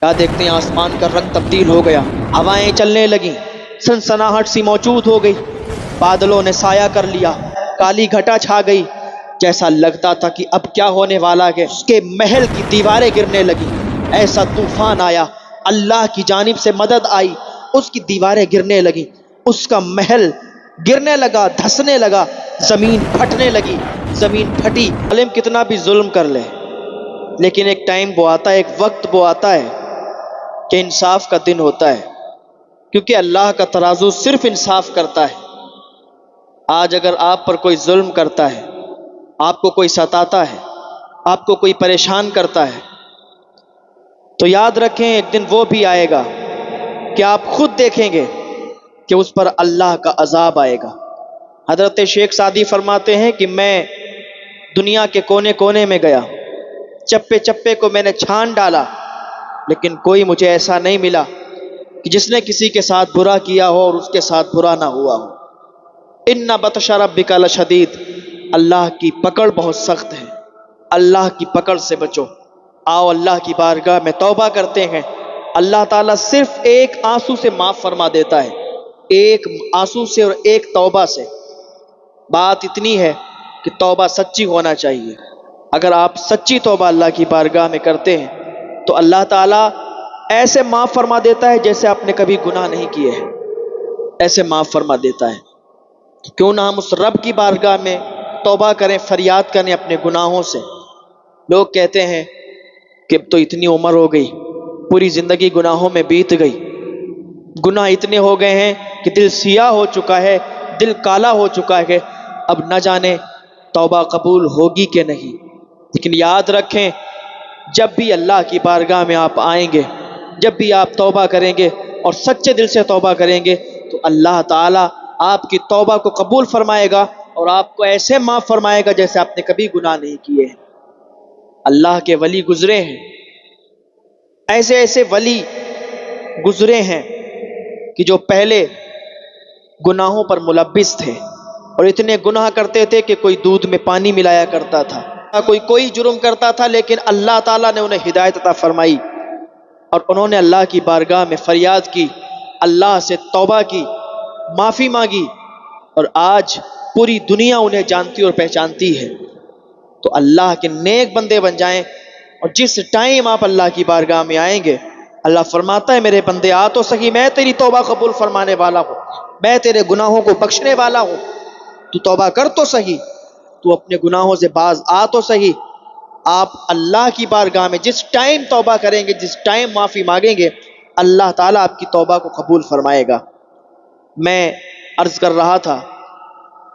کیا دیکھتے ہیں آسمان کا رنگ تبدیل ہو گیا، ہوائیں چلنے لگیں، سنسناہٹ سی موجود ہو گئی، بادلوں نے سایہ کر لیا، کالی گھٹا چھا گئی، جیسا لگتا تھا کہ اب کیا ہونے والا ہے۔ اس کے محل کی دیواریں گرنے لگی، ایسا طوفان آیا، اللہ کی جانب سے مدد آئی، اس کی دیواریں گرنے لگی، اس کا محل گرنے لگا، دھسنے لگا، زمین پھٹنے لگی، زمین پھٹی۔ عالم کتنا بھی ظلم کر لے، لیکن ایک ٹائم وہ آتا ہے، ایک وقت وہ آتا ہے کہ انصاف کا دن ہوتا ہے، کیونکہ اللہ کا ترازو صرف انصاف کرتا ہے۔ آج اگر آپ پر کوئی ظلم کرتا ہے، آپ کو کوئی ستاتا ہے، آپ کو کوئی پریشان کرتا ہے، تو یاد رکھیں ایک دن وہ بھی آئے گا کہ آپ خود دیکھیں گے کہ اس پر اللہ کا عذاب آئے گا۔ حضرت شیخ سعدی فرماتے ہیں کہ میں دنیا کے کونے کونے میں گیا، چپے چپے کو میں نے چھان ڈالا، لیکن کوئی مجھے ایسا نہیں ملا کہ جس نے کسی کے ساتھ برا کیا ہو اور اس کے ساتھ برا نہ ہوا ہو۔ ان بطش ربک لشدید، اللہ کی پکڑ بہت سخت ہے، اللہ کی پکڑ سے بچو۔ آؤ اللہ کی بارگاہ میں توبہ کرتے ہیں، اللہ تعالیٰ صرف ایک آنسو سے معاف فرما دیتا ہے، ایک آنسو سے اور ایک توبہ سے۔ بات اتنی ہے کہ توبہ سچی ہونا چاہیے۔ اگر آپ سچی توبہ اللہ کی بارگاہ میں کرتے ہیں تو اللہ تعالیٰ ایسے معاف فرما دیتا ہے جیسے آپ نے کبھی گناہ نہیں کیے ہیں، ایسے معاف فرما دیتا ہے۔ کیوں نہ ہم اس رب کی بارگاہ میں توبہ کریں، فریاد کریں اپنے گناہوں سے۔ لوگ کہتے ہیں کہ اب تو اتنی عمر ہو گئی، پوری زندگی گناہوں میں بیت گئی، گناہ اتنے ہو گئے ہیں کہ دل سیاہ ہو چکا ہے، دل کالا ہو چکا ہے، اب نہ جانے توبہ قبول ہوگی کہ نہیں۔ لیکن یاد رکھیں جب بھی اللہ کی بارگاہ میں آپ آئیں گے، جب بھی آپ توبہ کریں گے اور سچے دل سے توبہ کریں گے تو اللہ تعالیٰ آپ کی توبہ کو قبول فرمائے گا اور آپ کو ایسے معاف فرمائے گا جیسے آپ نے کبھی گناہ نہیں کیے ہیں۔ اللہ کے ولی گزرے ہیں، ایسے ایسے ولی گزرے ہیں کہ جو پہلے گناہوں پر ملبس تھے اور اتنے گناہ کرتے تھے کہ کوئی دودھ میں پانی ملایا کرتا تھا، کوئی جرم کرتا تھا، لیکن اللہ تعالیٰ نے انہیں ہدایت عطا فرمائی اور انہوں نے اللہ کی بارگاہ میں فریاد کی، اللہ سے توبہ کی، معافی مانگی، اور آج پوری دنیا انہیں جانتی اور پہچانتی ہے۔ تو اللہ کے نیک بندے بن جائیں، اور جس ٹائم آپ اللہ کی بارگاہ میں آئیں گے اللہ فرماتا ہے میرے بندے آ تو صحیح، میں تیری توبہ قبول فرمانے والا ہوں، میں تیرے گناہوں کو بخشنے والا ہوں، تو توبہ کر تو صحیح، تو اپنے گناہوں سے باز آ تو صحیح۔ آپ اللہ کی بارگاہ میں جس ٹائم توبہ کریں گے، جس ٹائم معافی مانگیں گے، اللہ تعالیٰ آپ کی توبہ کو قبول فرمائے گا۔ میں عرض کر رہا تھا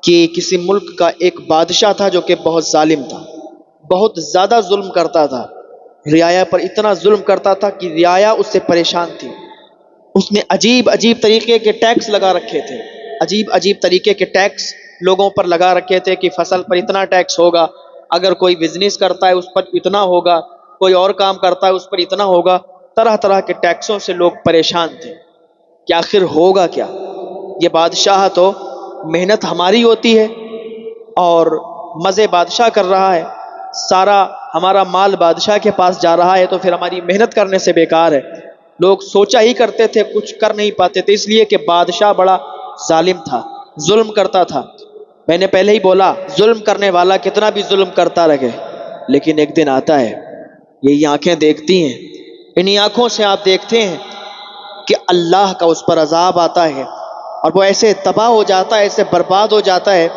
کہ کسی ملک کا ایک بادشاہ تھا جو کہ بہت ظالم تھا، بہت زیادہ ظلم کرتا تھا، رعایا پر اتنا ظلم کرتا تھا کہ رعایا اس سے پریشان تھی۔ اس نے عجیب عجیب طریقے کے ٹیکس لگا رکھے تھے، عجیب عجیب طریقے کے ٹیکس لوگوں پر لگا رکھے تھے کہ فصل پر اتنا ٹیکس ہوگا، اگر کوئی بزنس کرتا ہے اس پر اتنا ہوگا، کوئی اور کام کرتا ہے اس پر اتنا ہوگا۔ طرح طرح کے ٹیکسوں سے لوگ پریشان تھے کہ آخر ہوگا کیا۔ یہ بادشاہ تو محنت ہماری ہوتی ہے اور مزے بادشاہ کر رہا ہے، سارا ہمارا مال بادشاہ کے پاس جا رہا ہے، تو پھر ہماری محنت کرنے سے بیکار ہے۔ لوگ سوچا ہی کرتے تھے، کچھ کر نہیں پاتے تھے، اس لیے کہ بادشاہ بڑا ظالم تھا، ظلم کرتا تھا۔ میں نے پہلے ہی بولا ظلم کرنے والا کتنا بھی ظلم کرتا رہے، لیکن ایک دن آتا ہے، یہی آنکھیں دیکھتی ہیں، انہی آنکھوں سے آپ دیکھتے ہیں کہ اللہ کا اس پر عذاب آتا ہے اور وہ ایسے تباہ ہو جاتا ہے، ایسے برباد ہو جاتا ہے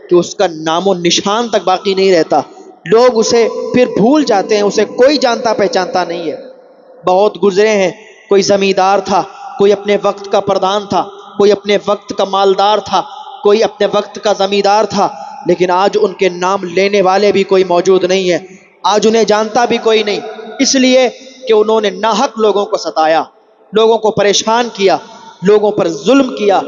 کہ اس کا نام و نشان تک باقی نہیں رہتا۔ لوگ اسے پھر بھول جاتے ہیں، اسے کوئی جانتا پہچانتا نہیں ہے۔ بہت گزرے ہیں، کوئی زمیندار تھا، کوئی اپنے وقت کا پردھان تھا، کوئی اپنے وقت کا مالدار تھا، کوئی اپنے وقت کا زمیندار تھا، لیکن آج ان کے نام لینے والے بھی کوئی موجود نہیں ہے، آج انہیں جانتا بھی کوئی نہیں، اس لیے کہ انہوں نے ناحق لوگوں کو ستایا، لوگوں کو پریشان کیا، لوگوں پر ظلم کیا۔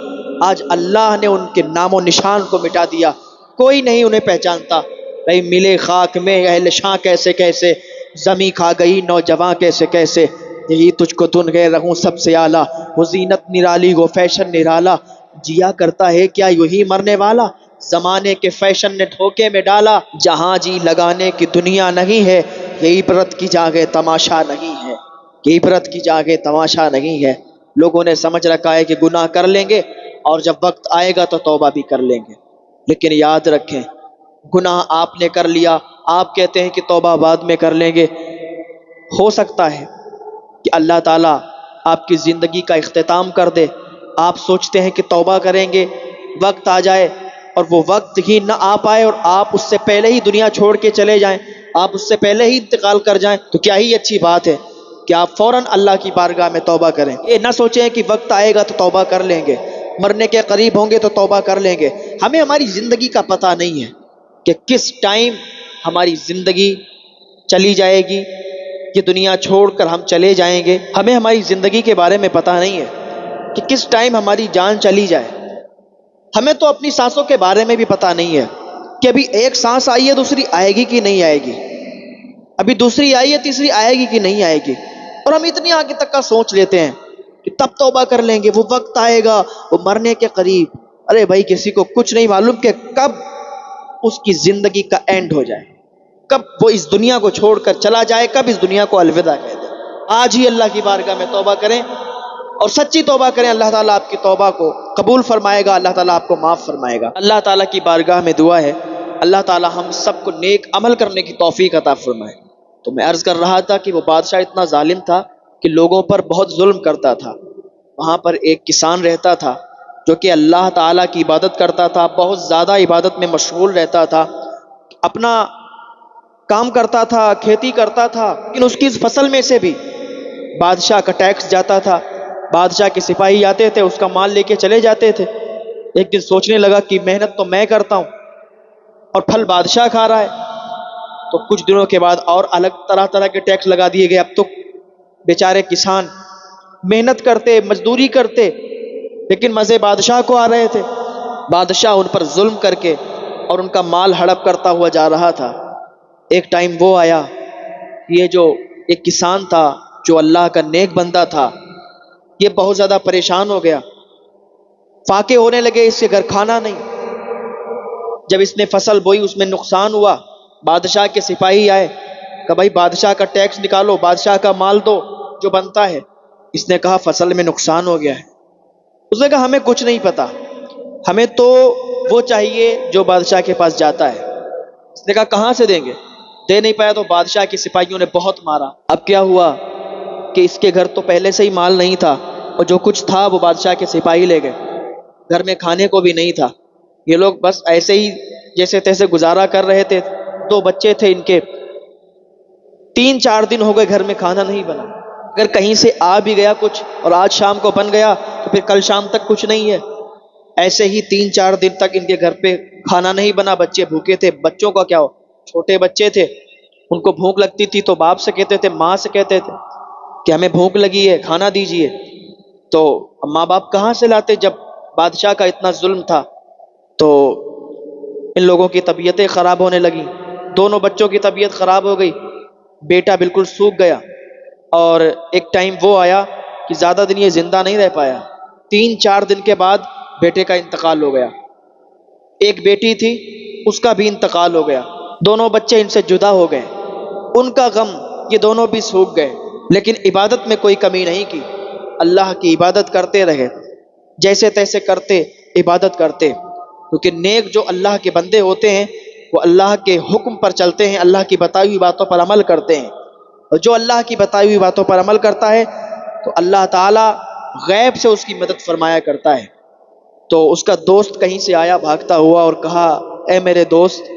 آج اللہ نے ان کے نام و نشان کو مٹا دیا، کوئی نہیں انہیں پہچانتا۔ بھئی ملے خاک میں اہل شاں کیسے کیسے، زمیں کھا گئی نوجواں کیسے کیسے، یہی تجھ کو دن گئے رہوں سب سے اعلیٰ، وہ زینت نرالی وہ فیشن نرالا، جیا کرتا ہے کیا یہی مرنے والا، زمانے کے فیشن نے دھوکے میں ڈالا، جہاں جی لگانے کی دنیا نہیں ہے، یہ عبرت کی جگہ تماشا نہیں ہے۔ کہ عبرت کی جگہ تماشا نہیں ہے۔ لوگوں نے سمجھ رکھا ہے کہ گناہ کر لیں گے اور جب وقت آئے گا تو توبہ بھی کر لیں گے، لیکن یاد رکھیں گناہ آپ نے کر لیا، آپ کہتے ہیں کہ توبہ بعد میں کر لیں گے، ہو سکتا ہے کہ اللہ تعالیٰ آپ کی زندگی کا اختتام کر دے، آپ سوچتے ہیں کہ توبہ کریں گے، وقت آ جائے اور وہ وقت ہی نہ آ پائے اور آپ اس سے پہلے ہی دنیا چھوڑ کے چلے جائیں، آپ اس سے پہلے ہی انتقال کر جائیں، تو کیا ہی اچھی بات ہے کہ آپ فوراً اللہ کی بارگاہ میں توبہ کریں۔ یہ نہ سوچیں کہ وقت آئے گا تو توبہ کر لیں گے، مرنے کے قریب ہوں گے تو توبہ کر لیں گے۔ ہمیں ہماری زندگی کا پتہ نہیں ہے کہ کس ٹائم ہماری زندگی چلی جائے گی، یہ دنیا چھوڑ کر ہم چلے جائیں گے۔ ہمیں ہماری زندگی کے بارے میں پتہ نہیں ہے کہ کس ٹائم ہماری جان چلی جائے۔ ہمیں تو اپنی سانسوں کے بارے میں بھی پتہ نہیں ہے کہ ابھی ایک سانس آئی ہے، دوسری آئے گی کہ نہیں آئے گی، ابھی دوسری آئی ہے تیسری آئے گی کہ نہیں آئے گی، اور ہم اتنی آگے تک کا سوچ لیتے ہیں کہ تب توبہ کر لیں گے، وہ وقت آئے گا، وہ مرنے کے قریب۔ ارے بھائی، کسی کو کچھ نہیں معلوم کہ کب اس کی زندگی کا اینڈ ہو جائے، کب وہ اس دنیا کو چھوڑ کر چلا جائے، کب اس دنیا کو الوداع کہہ دے۔ آج ہی اللہ کی بارگاہ میں توبہ کریں اور سچی توبہ کریں، اللہ تعالیٰ آپ کی توبہ کو قبول فرمائے گا، اللہ تعالیٰ آپ کو معاف فرمائے گا۔ اللہ تعالیٰ کی بارگاہ میں دعا ہے اللہ تعالیٰ ہم سب کو نیک عمل کرنے کی توفیق عطا فرمائے۔ تو میں عرض کر رہا تھا کہ وہ بادشاہ اتنا ظالم تھا کہ لوگوں پر بہت ظلم کرتا تھا۔ وہاں پر ایک کسان رہتا تھا جو کہ اللہ تعالیٰ کی عبادت کرتا تھا، بہت زیادہ عبادت میں مشغول رہتا تھا، اپنا کام کرتا تھا، کھیتی کرتا تھا، لیکن اس کی اس فصل میں سے بھی بادشاہ کا ٹیکس جاتا تھا، بادشاہ کے سپاہی آتے تھے، اس کا مال لے کے چلے جاتے تھے۔ ایک دن سوچنے لگا کہ محنت تو میں کرتا ہوں اور پھل بادشاہ کھا رہا ہے، تو کچھ دنوں کے بعد اور الگ طرح طرح کے ٹیکس لگا دیے گئے۔ اب تو بیچارے کسان محنت کرتے، مزدوری کرتے، لیکن مزے بادشاہ کو آ رہے تھے۔ بادشاہ ان پر ظلم کر کے اور ان کا مال ہڑپ کرتا ہوا جا رہا تھا۔ ایک ٹائم وہ آیا، یہ جو ایک کسان تھا جو اللہ کا نیک بندہ تھا، یہ بہت زیادہ پریشان ہو گیا، فاقے ہونے لگے، اس کے گھر کھانا نہیں۔ جب اس نے فصل بوئی اس میں نقصان ہوا، بادشاہ کے سپاہی آئے کہ بھائی بادشاہ کا ٹیکس نکالو، بادشاہ کا مال دو جو بنتا ہے۔ اس نے کہا فصل میں نقصان ہو گیا ہے۔ اس نے کہا ہمیں کچھ نہیں پتا، ہمیں تو وہ چاہیے جو بادشاہ کے پاس جاتا ہے۔ اس نے کہا کہاں سے دیں گے؟ دے نہیں پایا تو بادشاہ کے سپاہیوں نے بہت مارا۔ اب کیا ہوا کہ اس کے گھر تو پہلے سے ہی مال نہیں تھا اور جو کچھ تھا وہ بادشاہ کے سپاہی لے گئے، گھر میں کھانے کو بھی نہیں تھا۔ یہ لوگ بس ایسے ہی جیسے تیسے گزارا کر رہے تھے۔ 2 بچے تھے ان کے، 3-4 دن ہو گئے گھر میں کھانا نہیں بنا۔ اگر کہیں سے آ بھی گیا کچھ اور آج شام کو بن گیا تو پھر کل شام تک کچھ نہیں ہے۔ ایسے ہی 3-4 دن تک ان کے گھر پہ کھانا نہیں بنا، بچے بھوکے تھے۔ بچوں کا کیا ہو، چھوٹے بچے تھے، ان کو بھوک لگتی تھی تو باپ سے کہتے تھے، ماں سے کہتے تھے کہ ہمیں بھوک لگی ہے، کھانا دیجیے۔ تو ماں باپ کہاں سے لاتے؟ جب بادشاہ کا اتنا ظلم تھا تو ان لوگوں کی طبیعتیں خراب ہونے لگیں، دونوں بچوں کی طبیعت خراب ہو گئی، بیٹا بالکل سوکھ گیا۔ اور ایک ٹائم وہ آیا کہ زیادہ دن یہ زندہ نہیں رہ پایا، 3-4 دن کے بعد بیٹے کا انتقال ہو گیا۔ ایک بیٹی تھی، اس کا بھی انتقال ہو گیا، دونوں بچے ان سے جدا ہو گئے۔ ان کا غم، یہ دونوں بھی سوکھ گئے، لیکن عبادت میں کوئی کمی نہیں کی، اللہ کی عبادت کرتے رہے، جیسے تیسے کرتے، عبادت کرتے، کیونکہ نیک جو اللہ کے بندے ہوتے ہیں وہ اللہ کے حکم پر چلتے ہیں، اللہ کی بتائی ہوئی باتوں پر عمل کرتے ہیں، اور جو اللہ کی بتائی ہوئی باتوں پر عمل کرتا ہے تو اللہ تعالیٰ غیب سے اس کی مدد فرمایا کرتا ہے۔ تو اس کا دوست کہیں سے آیا بھاگتا ہوا اور کہا اے میرے دوست،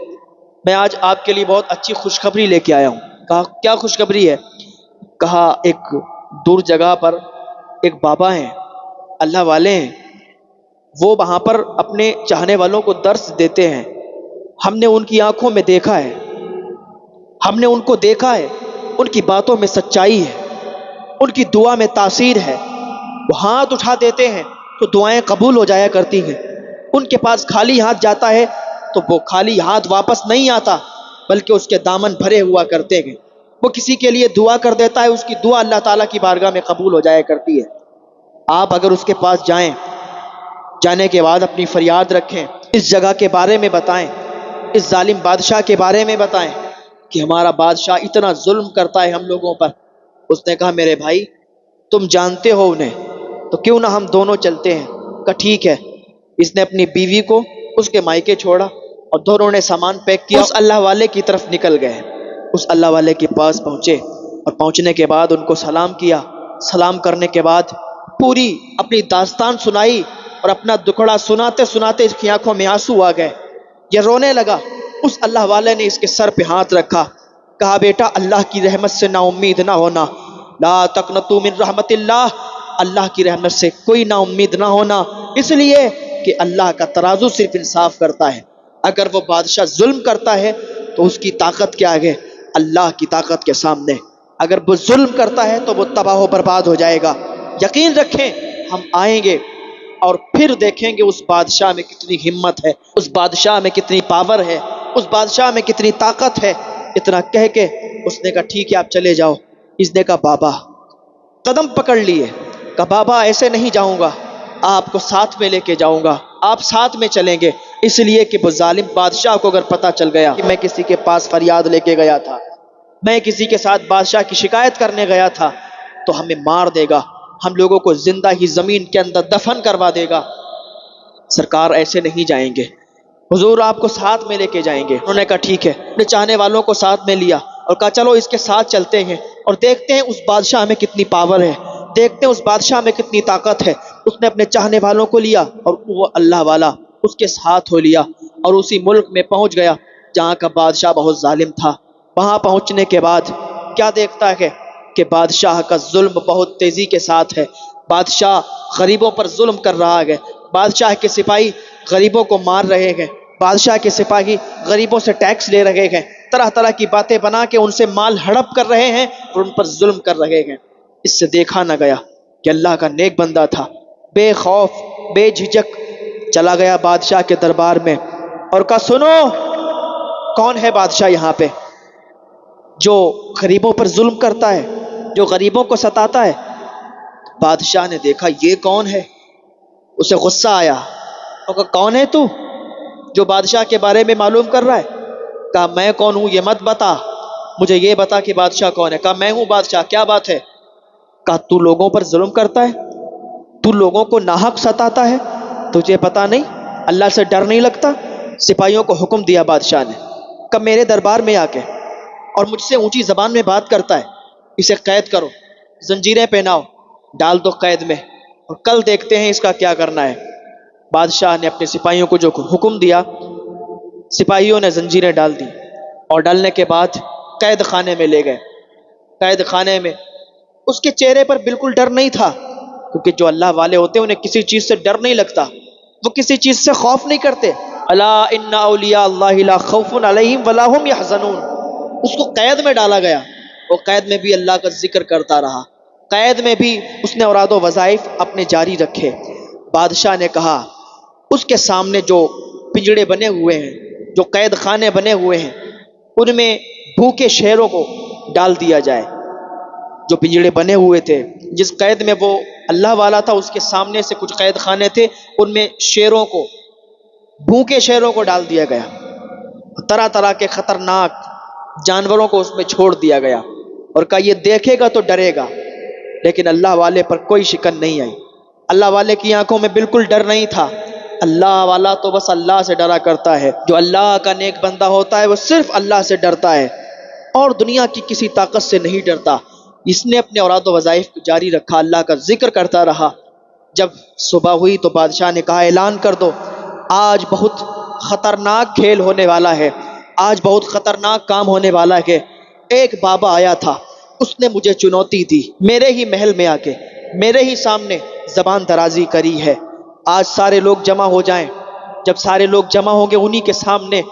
میں آج آپ کے لیے بہت اچھی خوشخبری لے کے آیا ہوں۔ کہا کیا خوشخبری ہے؟ کہا ایک دور جگہ پر ایک بابا ہیں، اللہ والے ہیں، وہ وہاں پر اپنے چاہنے والوں کو درس دیتے ہیں، ہم نے ان کی آنکھوں میں دیکھا ہے، ہم نے ان کو دیکھا ہے، ان کی باتوں میں سچائی ہے، ان کی دعا میں تاثیر ہے، وہ ہاتھ اٹھا دیتے ہیں تو دعائیں قبول ہو جایا کرتی ہیں، ان کے پاس خالی ہاتھ جاتا ہے تو وہ خالی ہاتھ واپس نہیں آتا بلکہ اس کے دامن بھرے ہوا کرتے ہیں، وہ کسی کے لیے دعا کر دیتا ہے، اس کی دعا اللہ تعالیٰ کی بارگاہ میں قبول ہو جایا کرتی ہے۔ آپ اگر اس کے پاس جائیں، جانے کے بعد اپنی فریاد رکھیں، اس جگہ کے بارے میں بتائیں، اس ظالم بادشاہ کے بارے میں بتائیں کہ ہمارا بادشاہ اتنا ظلم کرتا ہے ہم لوگوں پر، اس نے کہا میرے بھائی تم جانتے ہو انہیں تو کیوں نہ ہم دونوں چلتے ہیں؟ کہا ٹھیک ہے۔ اس نے اپنی بیوی کو اس کے مائکے چھوڑا اور دونوں نے سامان پیک کیا، اس اللہ والے کی طرف نکل گئے۔ اس اللہ والے کے پاس پہنچے اور پہنچنے کے بعد ان کو سلام کیا۔ سلام کرنے کے بعد پوری اپنی داستان سنائی اور اپنا دکھڑا سناتے سناتے اس کی آنکھوں میں آنسو آ گئے، یہ رونے لگا۔ اس اللہ والے نے اس کے سر پہ ہاتھ رکھا، کہا بیٹا اللہ کی رحمت سے نا امید نہ ہونا، لا تقنطوا من رحمت اللہ، اللہ کی رحمت سے کوئی نا امید نہ ہونا، اس لیے کہ اللہ کا ترازو صرف انصاف کرتا ہے۔ اگر وہ بادشاہ ظلم کرتا ہے تو اس کی طاقت کے آگے اللہ کی طاقت کے سامنے اگر وہ ظلم کرتا ہے تو وہ تباہ و برباد ہو جائے گا۔ یقین رکھیں ہم آئیں گے اور پھر دیکھیں گے اس بادشاہ میں کتنی ہمت ہے، اس بادشاہ میں کتنی پاور ہے، اس بادشاہ میں کتنی طاقت ہے۔ اتنا کہہ کے اس نے کہا ٹھیک ہے آپ چلے جاؤ۔ اس نے کہا بابا، قدم پکڑ لیے، کہا بابا ایسے نہیں جاؤں گا، آپ کو ساتھ میں لے کے جاؤں گا، آپ ساتھ میں چلیں گے، اس لیے کہ وہ ظالم بادشاہ کو اگر پتہ چل گیا کہ میں کسی کے پاس فریاد لے کے گیا تھا، میں کسی کے ساتھ بادشاہ کی شکایت کرنے گیا تھا تو ہمیں مار دے گا، ہم لوگوں کو زندہ ہی زمین کے اندر دفن کروا دے گا۔ سرکار ایسے نہیں جائیں گے، حضور آپ کو ساتھ میں لے کے جائیں گے۔ انہوں نے کہا ٹھیک ہے، اپنے چاہنے والوں کو ساتھ میں لیا اور کہا چلو اس کے ساتھ چلتے ہیں اور دیکھتے ہیں اس بادشاہ میں کتنی پاور ہے، دیکھتے ہیں اس بادشاہ میں کتنی طاقت ہے۔ اس نے اپنے چاہنے والوں کو لیا اور وہ اللہ والا اس کے ساتھ ہو لیا اور اسی ملک میں پہنچ گیا جہاں کا بادشاہ بہت ظالم تھا۔ وہاں پہنچنے کے بعد کیا دیکھتا ہے کہ بادشاہ کا ظلم بہت تیزی کے ساتھ ہے، بادشاہ غریبوں پر ظلم کر رہا ہے، بادشاہ کے سپاہی غریبوں کو مار رہے ہیں، بادشاہ کے سپاہی غریبوں سے ٹیکس لے رہے ہیں، طرح طرح کی باتیں بنا کے ان سے مال ہڑپ کر رہے ہیں اور ان پر ظلم کر رہے ہیں۔ اس سے دیکھا نہ گیا کہ اللہ کا نیک بندہ تھا، بے خوف بے جھجک چلا گیا بادشاہ کے دربار میں اور کہا سنو کون ہے بادشاہ یہاں پہ جو غریبوں پر ظلم کرتا ہے، جو غریبوں کو ستاتا ہے؟ بادشاہ نے دیکھا یہ کون ہے، اسے غصہ آیا اور کہا کون ہے تو جو بادشاہ کے بارے میں معلوم کر رہا ہے؟ کہا میں کون ہوں یہ مت بتا، مجھے یہ بتا کہ بادشاہ کون ہے۔ کہا میں ہوں بادشاہ، کیا بات ہے؟ کہا تو لوگوں پر ظلم کرتا ہے، تو لوگوں کو ناحق ستاتا ہے، تجھے پتا نہیں، اللہ سے ڈر نہیں لگتا؟ سپاہیوں کو حکم دیا بادشاہ نے، کہا میرے دربار میں آ کے اور مجھ سے اونچی زبان میں بات کرتا ہے، اسے قید کرو، زنجیریں پہناؤ، ڈال دو قید میں اور کل دیکھتے ہیں اس کا کیا کرنا ہے۔ بادشاہ نے اپنے سپاہیوں کو جو حکم دیا، سپاہیوں نے زنجیریں ڈال دی اور ڈالنے کے بعد قید خانے میں لے گئے۔ قید خانے میں اس کے چہرے پر بالکل ڈر نہیں تھا، کیونکہ جو اللہ والے ہوتے ہیں انہیں کسی چیز سے ڈر نہیں لگتا، وہ کسی چیز سے خوف نہیں کرتے۔ الا ان اولیاء اللہ لا خوف علیہم ولا هم يحزنون۔ اس کو قید میں ڈالا گیا، وہ قید میں بھی اللہ کا ذکر کرتا رہا، قید میں بھی اس نے اوراد و وظائف اپنے جاری رکھے۔ بادشاہ نے کہا اس کے سامنے جو پنجڑے بنے ہوئے ہیں، جو قید خانے بنے ہوئے ہیں، ان میں بھوکے شیروں کو ڈال دیا جائے۔ جو پنجڑے بنے ہوئے تھے، جس قید میں وہ اللہ والا تھا اس کے سامنے سے کچھ قید خانے تھے، ان میں شیروں کو، بھوکے شیروں کو ڈال دیا گیا، طرح طرح کے خطرناک جانوروں کو اس میں چھوڑ دیا گیا اور کہا یہ دیکھے گا تو ڈرے گا۔ لیکن اللہ والے پر کوئی شکن نہیں آئی، اللہ والے کی آنکھوں میں بالکل ڈر نہیں تھا۔ اللہ والا تو بس اللہ سے ڈرا کرتا ہے، جو اللہ کا نیک بندہ ہوتا ہے وہ صرف اللہ سے ڈرتا ہے اور دنیا کی کسی طاقت سے نہیں ڈرتا۔ اس نے اپنے اوراد و وظائف کو جاری رکھا، اللہ کا ذکر کرتا رہا۔ جب صبح ہوئی تو بادشاہ نے کہا اعلان کر دو آج بہت خطرناک کھیل ہونے والا ہے، آج بہت خطرناک کام ہونے والا ہے۔ ایک بابا آیا تھا، اس نے مجھے چنوتی دی، میرے ہی محل میں آ کے میرے ہی سامنے زبان درازی کری ہے۔ آج سارے لوگ جمع ہو جائیں، جب سارے لوگ جمع ہوں گے انہی کے سامنے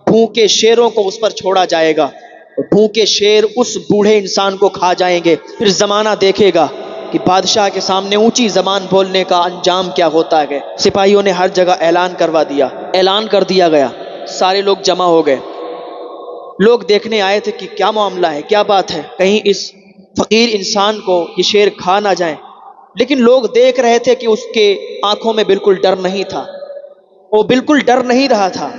بھوکے شیروں کو اس پر چھوڑا جائے گا، بھوکے شیر اس بوڑھے انسان کو کھا جائیں گے۔ پھر زمانہ دیکھے گا کہ بادشاہ کے سامنے اونچی زبان بولنے کا انجام کیا ہوتا ہے۔ سپاہیوں نے ہر جگہ اعلان کروا دیا، اعلان کر دیا گیا، سارے لوگ جمع ہو گئے۔ لوگ دیکھنے آئے تھے کہ کیا معاملہ ہے، کیا بات ہے، کہیں اس فقیر انسان کو یہ شیر کھا نہ جائیں۔ لیکن لوگ دیکھ رہے تھے کہ اس کے آنکھوں میں بالکل ڈر نہیں تھا، وہ بالکل ڈر نہیں رہا تھا۔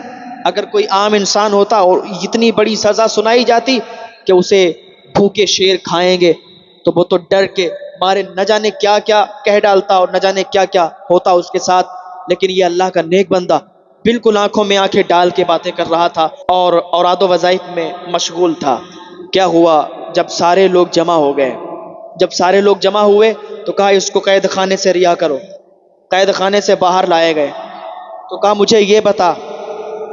اگر کوئی عام انسان ہوتا اور اتنی بڑی سزا سنائی جاتی کہ اسے بھوکے شیر کھائیں گے تو وہ تو ڈر کے مارے نہ جانے کیا کیا کہہ ڈالتا اور نہ جانے کیا کیا ہوتا اس کے ساتھ، لیکن یہ اللہ کا نیک بندہ بالکل آنکھوں میں آنکھیں ڈال کے باتیں کر رہا تھا اور اوراد و وظائف میں مشغول تھا۔ کیا ہوا جب سارے لوگ جمع ہو گئے، جب سارے لوگ جمع ہوئے تو کہا اس کو قید خانے سے رہا کرو۔ قید خانے سے باہر لائے گئے تو کہا مجھے یہ بتا،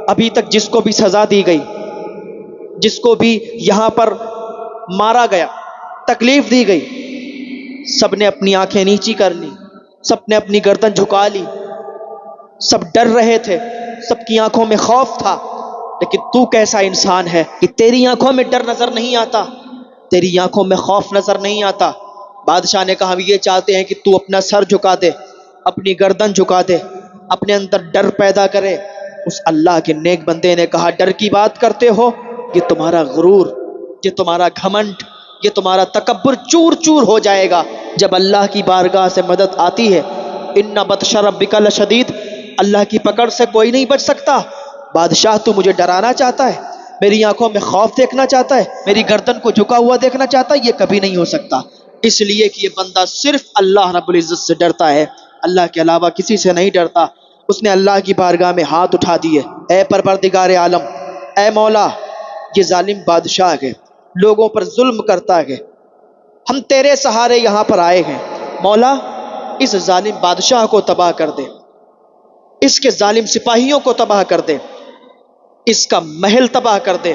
ابھی تک جس کو بھی سزا دی گئی، جس کو بھی یہاں پر مارا گیا، تکلیف دی گئی، سب نے اپنی آنکھیں نیچی کر لی، سب نے اپنی گردن جھکا لی، سب ڈر رہے تھے، سب کی آنکھوں میں خوف تھا۔ لیکن تو کیسا انسان ہے کہ تیری آنکھوں میں ڈر نظر نہیں آتا، تیری آنکھوں میں خوف نظر نہیں آتا؟ بادشاہ نے کہا ہم یہ چاہتے ہیں کہ تو اپنا سر جھکا دے، اپنی گردن جھکا دے، اپنے اندر ڈر پیدا کرے۔ اس اللہ کے نیک بندے نے کہا ڈر کی بات کرتے ہو؟ یہ تمہارا غرور، یہ تمہارا گھمنڈ، یہ تمہارا تکبر چور چور ہو جائے گا جب اللہ کی بارگاہ سے مدد آتی ہے۔ ان بطش ربک لشدید، اللہ کی پکڑ سے کوئی نہیں بچ سکتا۔ بادشاہ تو مجھے ڈرانا چاہتا ہے، میری آنکھوں میں خوف دیکھنا چاہتا ہے، میری گردن کو جھکا ہوا دیکھنا چاہتا ہے، یہ کبھی نہیں ہو سکتا، اس لیے کہ یہ بندہ صرف اللہ رب العزت سے ڈرتا ہے، اللہ کے علاوہ کسی سے نہیں ڈرتا۔ اس نے اللہ کی بارگاہ میں ہاتھ اٹھا دیے، اے پروردگار عالم، اے مولا، یہ ظالم بادشاہ ہے، لوگوں پر ظلم کرتا ہے، ہم تیرے سہارے یہاں پر آئے ہیں، مولا اس ظالم بادشاہ کو تباہ کر دے، اس کے ظالم سپاہیوں کو تباہ کر دے، اس کا محل تباہ کر دے،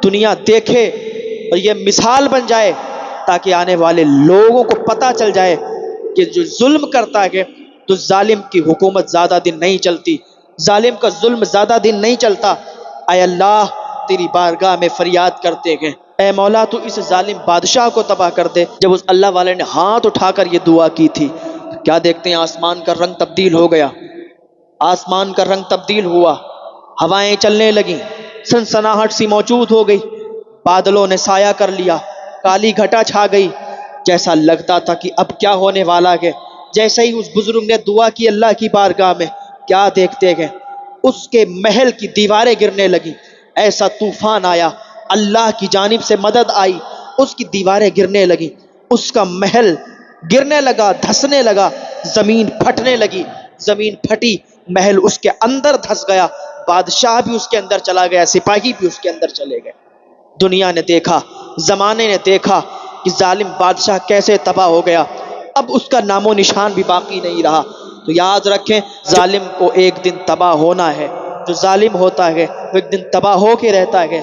دنیا دیکھے اور یہ مثال بن جائے تاکہ آنے والے لوگوں کو پتہ چل جائے کہ جو ظلم کرتا ہے تو ظالم کی حکومت زیادہ دن نہیں چلتی، ظالم کا ظلم زیادہ دن نہیں چلتا۔ اے اللہ تیری بارگاہ میں فریاد کرتے ہیں، اے مولا تو اس ظالم بادشاہ کو تباہ کر دے۔ جب اس اللہ والے نے ہاتھ اٹھا کر یہ دعا کی تھی، کیا دیکھتے ہیں آسمان کا رنگ تبدیل ہو گیا، آسمان کا رنگ تبدیل ہوا، ہوائیں چلنے لگیں، سنسناہٹ سی موجود ہو گئی، بادلوں نے سایہ کر لیا، کالی گھٹا چھا گئی، جیسا لگتا تھا کہ اب کیا ہونے والا ہے۔ جیسے ہی اس بزرگ نے دعا کی اللہ کی بارگاہ میں، کیا دیکھتے ہیں اس کے محل کی دیواریں گرنے لگیں، ایسا طوفان آیا، اللہ کی جانب سے مدد آئی، اس کی دیواریں گرنے لگیں، اس کا محل گرنے لگا، دھسنے لگا، زمین پھٹنے لگی، زمین پھٹی، محل اس کے اندر دھس گیا، بادشاہ بھی اس کے اندر چلا گیا، سپاہی بھی اس کے اندر چلے گئے۔ دنیا نے دیکھا، زمانے نے دیکھا کہ ظالم بادشاہ کیسے تباہ ہو گیا، اب اس کا نام و نشان بھی باقی نہیں رہا۔ تو یاد رکھیں ظالم کو ایک دن تباہ ہونا ہے، جو ظالم ہوتا ہے وہ ایک دن تباہ ہو کے رہتا ہے۔